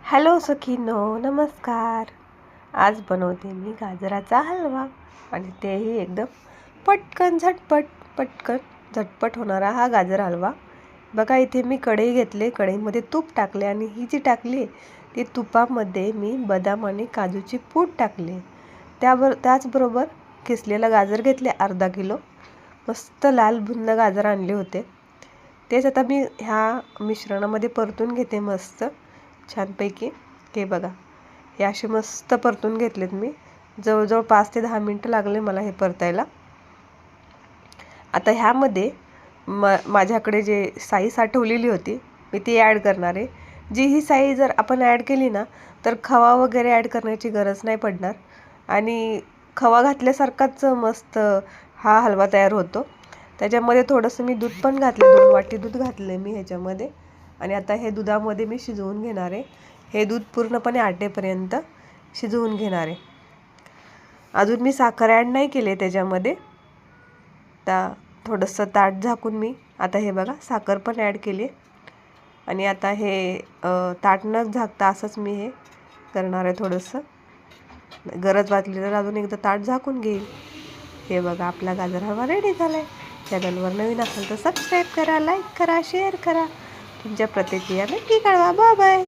Hello सखीनो, नमस्कार. आज बनवते मी गाजराचा हलवा आणि तेही एकदम पटकन झटपट होणारा हा गाजर हलवा. बघा, इथे मी कढई घेतले, कढईमध्ये तूप टाकले आणि ही जी टाकली ती तुपामध्ये मी बदाम आणि काजूची पूड टाकली. त्याचबरोबर किसलेलं गाजर घेतले अर्धा किलो. मस्त लाल बुंद गाजर आणले होते. तेच आता मी ह्या मिश्रणामध्ये परतून घेते मस्त छानपैकी. हे बघा, हे असे मस्त परतून घेतलेत मी. जवळजवळ 5 ते 10 मिनटं लागले मला हे परतायला. आता ह्यामध्ये माझ्याकडे जे साई साठवलेली होती मी ती ॲड करणार आहे. ही साई जर आपण ॲड केली ना तर खवा वगैरे ॲड करण्याची गरज नाही पडणार आणि खवा घातल्यासारखाच मस्त हा हलवा तयार होतो. त्याच्यामध्ये थोडंसं मी दूध पण घातलं, 2 वाटी दूध घातलं मी ह्याच्यामध्ये. आणि आता हे दुधामध्ये मी शिजवून घेणार आहे. हे दूध पूर्णपणे आटेपर्यंत शिजवून घेणार आहे. अजून मी साखर ॲड नाही केली त्याच्यामध्ये. आता थोडंसं ताट झाकून मी आता हे बघा साखर पण ॲड केली आणि आता हे ताट न झाकता असंच मी हे करणार आहे. थोडंसं गरज वाटली तर अजून एकदा ताट झाकून घेईल. हे बघा, आपला गाजर हलवा रेडी झाला आहे. चॅनलवर नवीन असेल तर सबस्क्राईब करा, लाईक करा, शेअर करा. तुमच्या प्रतिक्रिया नक्की कळवा. Bye bye.